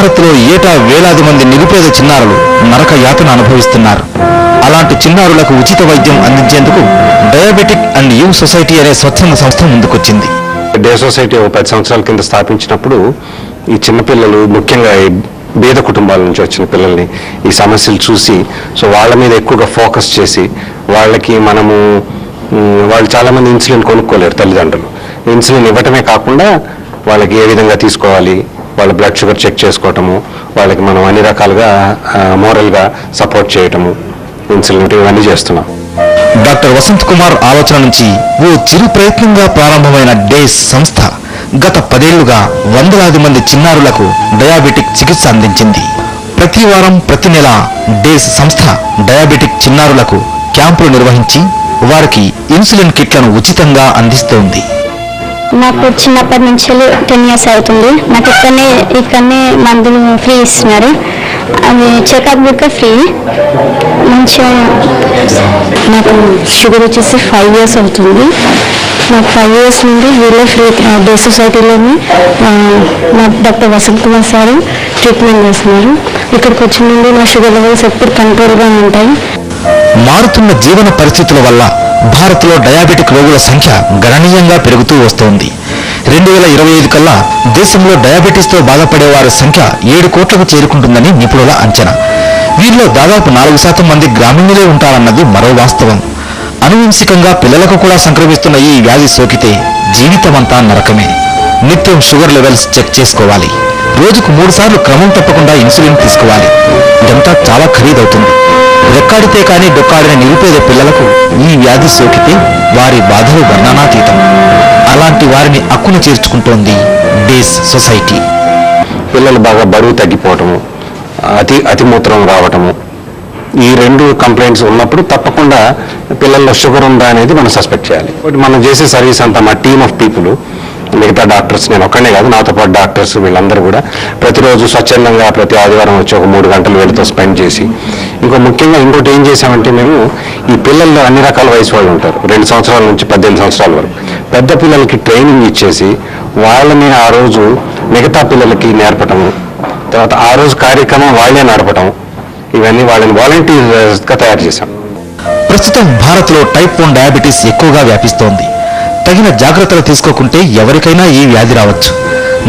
భారత్లో ఏటా వేలాది మంది నిరుపేద చిన్నారులు నరక యాతన అనుభవిస్తున్నారు. అలాంటి చిన్నారులకు ఉచిత వైద్యం అందించేందుకు డయాబెటిక్ అండ్ యూత్ సొసైటీ అనే స్వచ్ఛంద సంస్థ ముందుకొచ్చింది. డే సొసైటీ 10 సంవత్సరాల కింద స్థాపించినప్పుడు ఈ చిన్నపిల్లలు, ముఖ్యంగా పేద కుటుంబాల నుంచి వచ్చిన పిల్లల్ని ఈ సమస్యలు చూసి వాళ్ళ మీద ఎక్కువగా ఫోకస్ చేసి వాళ్ళకి వాళ్ళు చాలామంది ఇన్సులిన్ కొనుక్కోలేరు. తల్లిదండ్రులు ఇన్సులిన్ ఇవ్వటమే కాకుండా వాళ్ళకి ఏ విధంగా తీసుకోవాలి, వాళ్ళ బ్లడ్ షుగర్ చెక్ చేసుకోవటము, వాళ్ళకి మనం అన్ని రకాలుగా మోరల్గా సపోర్ట్ చేయటము, ఇన్సులిన్ ఇవన్నీ చేస్తున్నాం. డాక్టర్ వసంత్ కుమార్ ఆలోచన నుంచి ఓ చిరు ప్రయత్నంగా ప్రారంభమైన డేస్ సంస్థ గత 10 ఏళ్లుగా వందలాది మంది చిన్నారులకు డయాబెటిక్ చికిత్స అందించింది. ప్రతి వారం, ప్రతి నెల డేస్ సంస్థ డయాబెటిక్ చిన్నారులకు క్యాంపులు నిర్వహించి వారికి ఇన్సులిన్ కిట్లను ఉచితంగా అందిస్తోంది. నాకు చిన్నప్పటి నుంచి 10 years అవుతుంది. నాకు ఇక్కడనే మందులు ఫ్రీ ఇస్తున్నారు. అవి చెకప్ కూడా ఫ్రీ. మంచిగా నాకు షుగర్ వచ్చేసి 5 years అవుతుంది. నాకు 5 years నుండి వీళ్ళే ఫ్రీ డే సొసైటీలోని doctor Vasant Kumar sir treatment చేస్తున్నారు. ఇక్కడికి వచ్చిన నుండి నా షుగర్ లెవెల్స్ ఎప్పుడు కంట్రోల్గా ఉంటాయి. మారుతున్న జీవన పరిస్థితుల వల్ల భారత్లో డయాబెటిక్ రోగుల సంఖ్య గణనీయంగా పెరుగుతూ వస్తోంది. 2025 కల్లా దేశంలో డయాబెటీస్తో బాధపడే వారి సంఖ్య 7 కోట్లకు చేరుకుంటుందని నిపుణుల అంచనా. వీరిలో దాదాపు 4% మంది గ్రామీణులే ఉంటారన్నది మరో వాస్తవం. అనువంశికంగా పిల్లలకు కూడా సంక్రమిస్తున్న ఈ వ్యాధి సోకితే జీవితమంతా నరకమే. నిత్యం షుగర్ లెవెల్స్ చెక్ చేసుకోవాలి. రోజుకు 3 సార్లు క్రమం తప్పకుండా ఇన్సులిన్ తీసుకోవాలి. ఇదంతా చాలా ఖరీదవుతుంది. రెక్కాడితే కానీ డొక్కాడిన నిరుపేద పిల్లలకు ఈ వ్యాధి సోకితే వారి బాధలు వర్ణనాతీతం. అలాంటి వారిని అక్కున చేర్చుకుంటోంది డేస్ సొసైటీ. పిల్లలు బాగా బరువు తగ్గిపోవటము, అతిమూత్రం రావటము, ఈ 2 కంప్లైంట్స్ ఉన్నప్పుడు తప్పకుండా పిల్లల్లో షుగర్ ఉందా అనేది మనం సస్పెక్ట్ చేయాలి. మనం చేసే సర్వీస్ అంతా మా టీమ్ ఆఫ్ పీపుల్, మిగతా డాక్టర్స్, నేను ఒక్కనే కాదు, నాతో పాటు డాక్టర్స్ వీళ్ళందరూ కూడా ప్రతిరోజు స్వచ్ఛందంగా ప్రతి ఆదివారం వచ్చి ఒక 3 గంటలు వీళ్ళతో స్పెండ్ చేసి, ముఖ్యంగా ఇంకోటి ఏం చేసామంటే మేము ఈ పిల్లల్లో అన్ని రకాల వయసు వాళ్ళు ఉంటారు. 2 సంవత్సరాల నుంచి 18 సంవత్సరాల వరకు పెద్ద పిల్లలకి ట్రైనింగ్ ఇచ్చేసి వాళ్ళని ఆ రోజు మిగతా పిల్లలకి నేర్పటము, తర్వాత ఆ రోజు కార్యక్రమం వాళ్ళే నడపటం, ఇవన్నీ వాళ్ళని వాలంటీర్స్గా తయారు చేశాం. ప్రస్తుతం భారత్లో టైప్ 1 డయాబెటీస్ ఎక్కువగా వ్యాపిస్తోంది. తగిన జాగ్రత్తలు తీసుకోకుంటే ఎవరికైనా ఈ వ్యాధి రావచ్చు.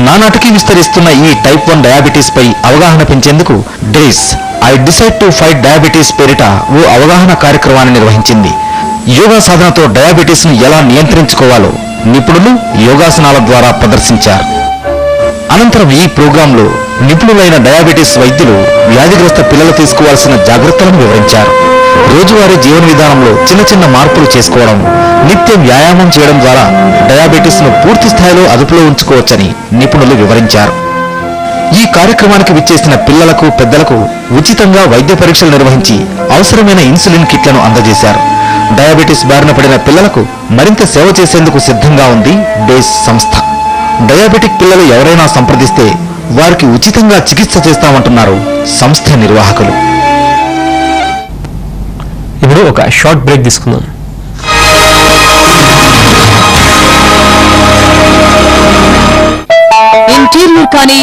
నానాటికి విస్తరిస్తున్న ఈ టైప్ 1 డయాబెటీస్ పై అవగాహన పెంచేందుకు days I decide to fight diabetes పేరిట ఓ అవగాహన కార్యక్రమాన్ని నిర్వహించింది. యోగా సాధనతో డయాబెటీస్ ను ఎలా నియంత్రించుకోవాలో నిపుణులు యోగాసనాల ద్వారా ప్రదర్శించారు. అనంతరం ఈ ప్రోగ్రాంలో నిపుణులైన డయాబెటీస్ వైద్యులు వ్యాధిగ్రస్త పిల్లలు తీసుకోవాల్సిన జాగ్రత్తలను వివరించారు. రోజువారీ జీవన విధానంలో చిన్న మార్పులు చేసుకోవడం, నిత్యం వ్యాయామం చేయడం ద్వారా డయాబెటీస్ ను పూర్తి స్థాయిలో అదుపులో ఉంచుకోవచ్చని నిపుణులు వివరించారు. ఈ కార్యక్రమానికి విచ్చేసిన పిల్లలకు, పెద్దలకు ఉచితంగా వైద్య పరీక్షలు నిర్వహించి అవసరమైన ఇన్సులిన్ కిట్లను అందజేశారు. డయాబెటీస్ బారిన పడిన పిల్లలకు మరింత సేవ చేసేందుకు సిద్ధంగా ఉంది డేస్ సంస్థ. డయాబెటిక్ పిల్లలు ఎవరైనా సంప్రదిస్తే వారికి ఉచితంగా చికిత్స చేస్తామంటున్నారు సంస్థ నిర్వాహకులు. ఇప్పుడు ఒక షార్ట్ బ్రేక్ తీసుకుందాం. ఇంటీరియర్ కానీ